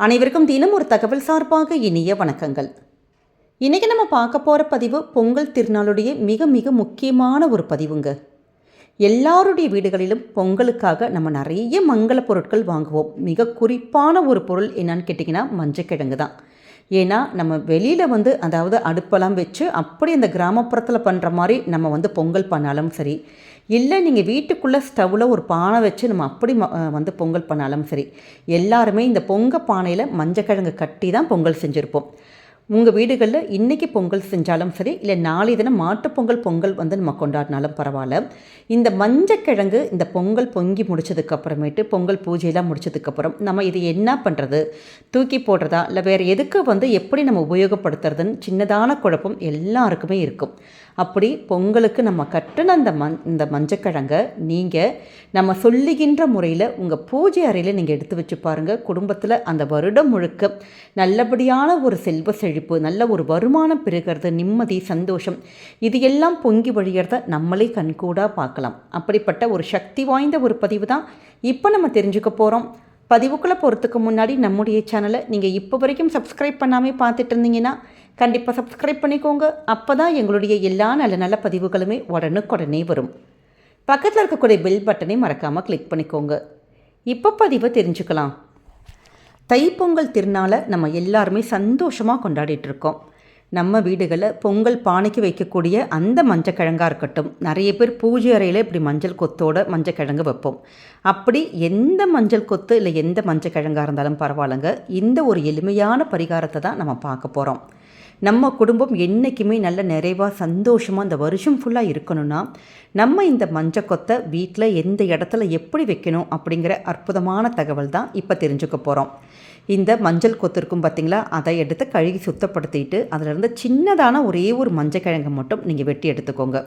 அனைவருக்கும் தினம் ஒரு தகவல் சார்பாக இனிய வணக்கங்கள். இன்றைக்கி நம்ம பார்க்க போகிற பதிவு பொங்கல் திருநாளுடைய மிக மிக முக்கியமான ஒரு பதிவுங்க. எல்லாருடைய வீடுகளிலும் பொங்கலுக்காக நம்ம நிறைய மங்கள பொருட்கள் வாங்குவோம். மிக குறிப்பான ஒரு பொருள் என்னன்னு கேட்டிங்கன்னா மஞ்சக்கிழங்கு தான். ஏன்னா நம்ம வெளியில் அதாவது அடுப்பெல்லாம் வச்சு அப்படி அந்த கிராமப்புறத்தில் பண்ணுற மாதிரி நம்ம பொங்கல் பண்ணாலும் சரி, இல்லை நீங்கள் வீட்டுக்குள்ளே ஸ்டவ்வில் ஒரு பானை வச்சு நம்ம அப்படி பொங்கல் பண்ணாலும் சரி, எல்லாருமே இந்த பானையில் மஞ்சக்கிழங்கு கட்டி தான் பொங்கல் செஞ்சுருப்போம். உங்கள் வீடுகளில் இன்றைக்கி பொங்கல் செஞ்சாலும் சரி, இல்லை நாளை தினம் மாட்டுப்பொங்கல் பொங்கல் நம்ம கொண்டாடினாலும் பரவாயில்ல, இந்த மஞ்சக்கிழங்கு இந்த பொங்கல் பொங்கி முடிச்சதுக்கப்புறமேட்டு பொங்கல் பூஜையெல்லாம் முடிச்சதுக்கப்புறம் நம்ம இது என்ன பண்ணுறது, தூக்கி போடுறதா இல்லை வேறு எதுக்கு எப்படி நம்ம உபயோகப்படுத்துறதுன்னு சின்னதான குழப்பம் எல்லாருக்குமே இருக்கும். அப்படி பொங்கலுக்கு நம்ம கட்டின இந்த மஞ்சக்கிழங்கை நீங்கள் நம்ம சொல்லுகின்ற முறையில் உங்கள் பூஜை அறையில் நீங்கள் எடுத்து வச்சு பாருங்கள். குடும்பத்தில் அந்த வருடம் முழுக்க நல்லபடியான ஒரு செல்வ செழிப்பு, நல்ல ஒரு வருமானம் பெறுகிறது, நிம்மதி, சந்தோஷம், இது எல்லாம் பொங்கி வழிகிறத நம்மளே கண்கூடாக பார்க்கலாம். அப்படிப்பட்ட ஒரு சக்தி வாய்ந்த ஒரு பதிவு தான் இப்போ நம்ம தெரிஞ்சுக்க போகிறோம். பதிவுக்குள்ளே போகிறதுக்கு முன்னாடி நம்முடைய சேனலை நீங்கள் இப்போ வரைக்கும் சப்ஸ்கிரைப் பண்ணாமல் பார்த்துட்டு இருந்தீங்கன்னா கண்டிப்பாக சப்ஸ்கிரைப் பண்ணிக்கோங்க. அப்போ தான் எங்களுடைய எல்லா நல்ல நல்ல பதிவுகளுமே உடனுக்குடனே வரும். பக்கத்தில் இருக்கக்கூடிய பெல் பட்டனை மறக்காமல் கிளிக் பண்ணிக்கோங்க. இப்போ பதிவை தெரிஞ்சுக்கலாம். தைப்பொங்கல் திருநாளை நம்ம எல்லாருமே சந்தோஷமாக கொண்டாடிட்டுருக்கோம். நம்ம வீடுகளில் பொங்கல் பானைக்கு வைக்கக்கூடிய அந்த மஞ்சக்கிழங்காக இருக்கட்டும், நிறைய பேர் பூஜை அறையில் இப்படி மஞ்சள் கொத்தோட மஞ்சக்கிழங்கு வைப்போம். அப்படி எந்த மஞ்சள் கொத்து இல்லை எந்த மஞ்சக்கிழங்காக இருந்தாலும் பரவாயில்லைங்க, இந்த ஒரு எளிமையான பரிகாரத்தை தான் நம்ம பார்க்க போகிறோம். நம்ம குடும்பம் என்றைக்குமே நல்ல நிறைவாக சந்தோஷமாக அந்த வருஷம் ஃபுல்லாக இருக்கணும்னா நம்ம இந்த மஞ்சக்கொத்தை வீட்டில் எந்த இடத்துல எப்படி வைக்கணும் அப்படிங்கிற அற்புதமான தகவல் தான் இப்போ தெரிஞ்சுக்க போகிறோம். இந்த மஞ்சள் கொத்து இருக்கும் பார்த்திங்களா, அதை எடுத்து கழுகி சுத்தப்படுத்திட்டு அதிலிருந்து சின்னதான ஒரே ஒரு மஞ்சக்கிழங்கு மட்டும் நீங்கள் வெட்டி எடுத்துக்கோங்க.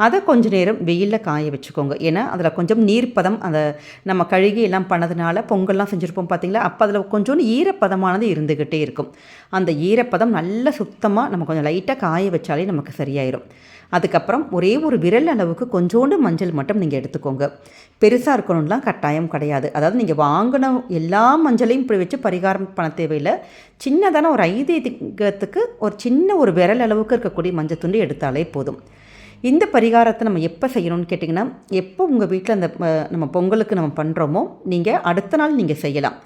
அதை கொஞ்சம் நேரம் வெயிலில் காய வச்சுக்கோங்க. ஏன்னா அதில் கொஞ்சம் நீர்ப்பதம், அதை நம்ம கழுகி எல்லாம் பண்ணதுனால பொங்கல்லாம் செஞ்சுருப்போம் பார்த்திங்களா, அப்போ அதில் கொஞ்சோண்டு ஈரப்பதமானது இருந்துக்கிட்டே இருக்கும். அந்த ஈரப்பதம் நல்ல சுத்தமாக நம்ம கொஞ்சம் லைட்டாக காய வச்சாலே நமக்கு சரியாயிடும். அதுக்கப்புறம் ஒரே ஒரு விரல் அளவுக்கு கொஞ்சோண்டு மஞ்சள் மட்டும் நீங்கள் எடுத்துக்கோங்க. பெருசாக இருக்கணும்லாம் கட்டாயம் கிடையாது. அதாவது நீங்கள் வாங்கின எல்லா மஞ்சளையும் இப்படி வச்சு பரிகாரம் பண்ண தேவையில்லை. சின்னதான ஒரு ஐதீகத்துக்கு ஒரு சின்ன ஒரு விரல் அளவுக்கு இருக்கக்கூடிய மஞ்சள் துண்டு எடுத்தாலே போதும். இந்த பரிகாரத்தை நம்ம எப்போ செய்யணும்னு கேட்டிங்கன்னா, எப்போ உங்கள் வீட்டில் அந்த நம்ம பொங்கலுக்கு நம்ம பண்ணுறோமோ நீங்கள் அடுத்த நாள் நீங்கள் செய்யலாம்.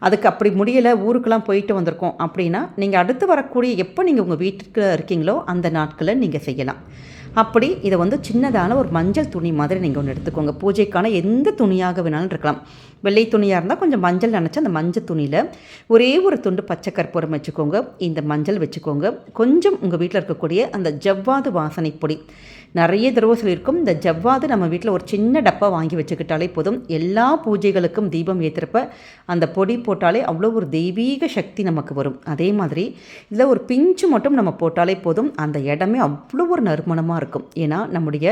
அதுக்கு அப்படி முடியலை, ஊருக்கெல்லாம் போயிட்டு வந்திருக்கோம் அப்படின்னா நீங்கள் அடுத்து வரக்கூடிய எப்போ நீங்கள் உங்கள் வீட்டுக்கு இருக்கீங்களோ அந்த நாட்களில் நீங்கள் செய்யலாம். அப்படி இதை சின்னதான ஒரு மஞ்சள் துணி மாதிரி நீங்கள் ஒன்று எடுத்துக்கோங்க. பூஜைக்கான எந்த துணியாக வேணாலும் இருக்கலாம். வெள்ளை துணியாக இருந்தால் கொஞ்சம் மஞ்சள் நினச்சி அந்த மஞ்சள் துணியில் ஒரே ஒரு துண்டு பச்சை கற்பூரம் வச்சுக்கோங்க. இந்த மஞ்சள் வச்சுக்கோங்க. கொஞ்சம் உங்கள் வீட்டில் இருக்கக்கூடிய அந்த ஜவ்வாது வாசனை பொடி, நிறைய தடவை சொல்லியிருக்கும், இந்த ஜவ்வாது நம்ம வீட்டில் ஒரு சின்ன டப்பா வாங்கி வச்சுக்கிட்டாலே போதும். எல்லா பூஜைகளுக்கும் தீபம் ஏற்றுறப்ப அந்த பொடி போட்டாலே அவ்வளோ ஒரு தெய்வீக சக்தி நமக்கு வரும். அதே மாதிரி இதில் ஒரு பிஞ்சு மட்டும் நம்ம போட்டாலே போதும், அந்த இடமே அவ்வளோ ஒரு நறுமணமாக இருக்கும். ஏன்னா நம்முடைய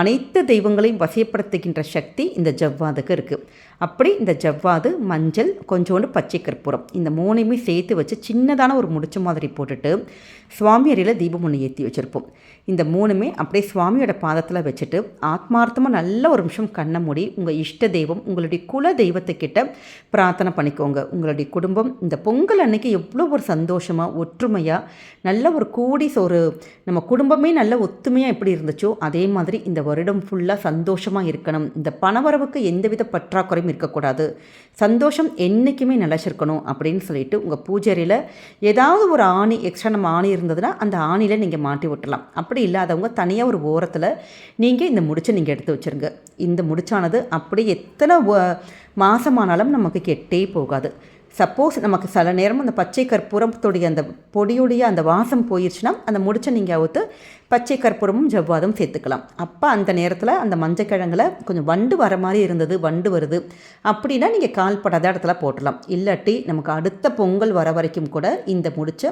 அனைத்து தெய்வங்களையும் வசியப்படுத்துகின்ற சக்தி இந்த ஜவ்வாதுக்கு இருக்குது. அப்படி இந்த ஜவ்வாது, மஞ்சள், கொஞ்சோண்டு பச்சை கற்பூரம், இந்த மூணையுமே சேர்த்து வச்சு சின்னதான ஒரு முடிச்ச மாதிரி போட்டுட்டு சுவாமி அறையில் தீபம் ஒன்று ஏற்றி வச்சுருப்போம். இந்த மூணுமே அப்படியே சுவாமியோட பாதத்தில் வச்சுட்டு ஆத்மார்த்தமாக நல்ல ஒரு நிமிஷம் கண்ணை மூடி உங்கள் இஷ்ட தெய்வம், உங்களுடைய குல தெய்வத்துக்கிட்ட பிரார்த்தனை பண்ணிக்கோங்க. உங்களுடைய குடும்பம் இந்த பொங்கல் அன்னைக்கு எவ்வளோ ஒரு சந்தோஷமாக ஒற்றுமையாக நல்ல ஒரு ஒரு நம்ம குடும்பமே நல்ல ஒத்துமையாக எப்படி இருந்துச்சோ அதே மாதிரி இந்த வருடம் ஃபுல்லாக சந்தோஷமாக இருக்கணும். இந்த பணவரவுக்கு எந்தவித பற்றாக்குறையும் இருக்கக்கூடாது, சந்தோஷம் என்றைக்குமே நிலச்சிருக்கணும் அப்படின்னு சொல்லிட்டு உங்கள் பூஜையில் ஏதாவது ஒரு ஆணி எக்ஸ்ட்ரா நம்ம ஆணி இருந்ததுன்னா அந்த ஆணியில் நீங்கள் மாட்டி விட்டுலாம். அப்படி இல்லாதவங்க தனியாக ஒரு ஓரத்தில் நீங்கள் இந்த முடிச்சை நீங்கள் எடுத்து வச்சுருங்க. இந்த முடிச்சானது அப்படி எத்தனை மாதமானாலும் நமக்கு கெட்டே போகாது. சப்போஸ் நமக்கு சில நேரம் அந்த பச்சை கற்பூரத்துடைய அந்த பொடியுடைய அந்த வாசம் போயிடுச்சுன்னா அந்த முடிச்சை நீங்கள் அவுத்து பச்சை கற்பூரமும் ஜவ்வாதும் சேர்த்துக்கலாம். அப்போ அந்த நேரத்தில் அந்த மஞ்சக்கிழங்கில் கொஞ்சம் வண்டு வர மாதிரி இருந்தது, வண்டு வருது அப்படின்னா நீங்கள் கால்படாத இடத்துல போட்டலாம். இல்லாட்டி நமக்கு அடுத்த பொங்கல் வர வரைக்கும் கூட இந்த முடிச்சை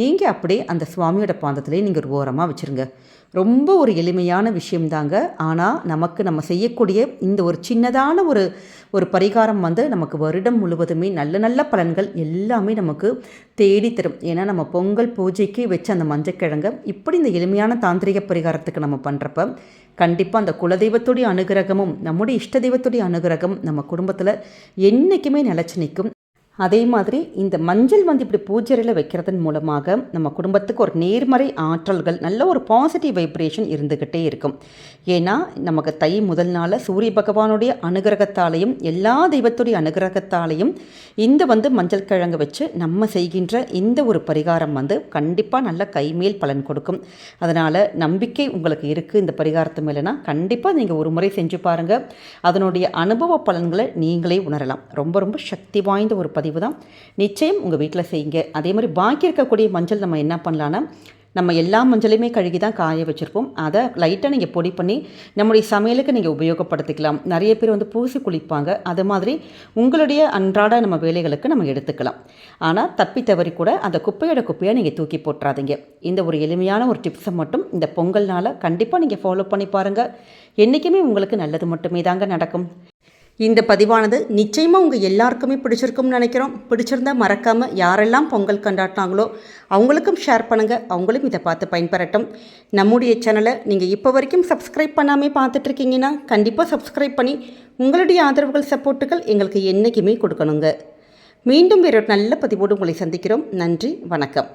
நீங்கள் அப்படியே அந்த சுவாமியோட பாதத்திலே நீங்கள் ஒரு ஓரமாக வச்சுருங்க. ரொம்ப ஒரு எளிமையான விஷயம்தாங்க. ஆனால் நம்ம செய்யக்கூடிய இந்த ஒரு சின்னதான ஒரு பரிகாரம் நமக்கு வருடம் முழுவதுமே நல்ல நல்ல பலன்கள் எல்லாமே நமக்கு தேடித்தரும். ஏன்னா நம்ம பொங்கல் பூஜைக்கு வச்ச அந்த மஞ்சக்கிழங்கை இப்படி இந்த எளிமையான தாந்திரிக பரிகாரத்துக்கு நம்ம பண்ணுறப்ப கண்டிப்பாக அந்த குலதெய்வத்துடைய அனுகிரகமும் நம்முடைய இஷ்ட தெய்வத்துடைய அனுகிரகம் நம்ம குடும்பத்தில் என்றைக்குமே நிலச்சி நிற்கும். அதே மாதிரி இந்த மஞ்சள் வந்து இப்படி பூஜையில் வைக்கிறதன் மூலமாக நம்ம குடும்பத்துக்கு ஒரு நேர்மறை ஆற்றல்கள், நல்ல ஒரு பாசிட்டிவ் வைப்ரேஷன் இருந்துக்கிட்டே இருக்கும். ஏன்னா நமக்கு தை முதல் நாள் சூரிய பகவானுடைய அனுகிரகத்தாலையும் எல்லா தெய்வத்துடைய அனுகிரகத்தாலையும் இந்த வந்து மஞ்சள் கிழங்கு வச்சு நம்ம செய்கின்ற இந்த ஒரு பரிகாரம் வந்து கண்டிப்பாக நல்ல கைமேல் பலன் கொடுக்கும். அதனால் நம்பிக்கை உங்களுக்கு இருக்குது இந்த பரிகாரத்து மேலேனா கண்டிப்பாக நீங்கள் ஒரு முறை செஞ்சு பாருங்கள். அதனுடைய அனுபவ பலன்களை நீங்களே உணரலாம். ரொம்ப ரொம்ப சக்தி வாய்ந்த ஒரு பதிவு தான். நிச்சயம் உங்கள் வீட்டில் செய்யுங்க. அதே மாதிரி பாக்கி இருக்கக்கூடிய மஞ்சள் நம்ம என்ன பண்ணலான்னா, நம்ம எல்லா மஞ்சளையுமே கழுகி தான் காய வச்சுருப்போம். அதை லைட்டாக நீங்கள் பொடி பண்ணி நம்முடைய சமையலுக்கு நீங்கள் உபயோகப்படுத்திக்கலாம். நிறைய பேர் வந்து பூசி குளிப்பாங்க. அது மாதிரி உங்களுடைய அன்றாட நம்ம வேலைகளுக்கு நம்ம எடுத்துக்கலாம். ஆனால் தப்பி தவறி கூட அந்த குப்பையாக நீங்கள் தூக்கி போட்டுறாதீங்க. இந்த ஒரு எளிமையான ஒரு டிப்ஸை மட்டும் இந்த பொங்கல்னால் கண்டிப்பாக நீங்கள் ஃபாலோ பண்ணி பாருங்கள். என்றைக்குமே உங்களுக்கு நல்லது மட்டுமே தாங்க நடக்கும். இந்த பதிவானது நிச்சயமாக உங்கள் எல்லாருக்குமே பிடிச்சிருக்கும்னு நினைக்கிறோம். பிடிச்சிருந்தால் மறக்காமல் யாரெல்லாம் பொங்கல் கொண்டாடினாங்களோ அவங்களுக்கும் ஷேர் பண்ணுங்கள். அவங்களும் இதை பார்த்து பயன்பெறட்டும். நம்முடைய சேனலை நீங்கள் இப்போ வரைக்கும் சப்ஸ்கிரைப் பண்ணாமல் பார்த்துட்ருக்கீங்கன்னா கண்டிப்பாக சப்ஸ்கிரைப் பண்ணி உங்களுடைய ஆதரவுகள், சப்போர்ட்டுகள் எங்களுக்கு என்றைக்குமே கொடுக்கணுங்க. மீண்டும் வேறு நல்ல பதிவோடு உங்களை சந்திக்கிறோம். நன்றி, வணக்கம்.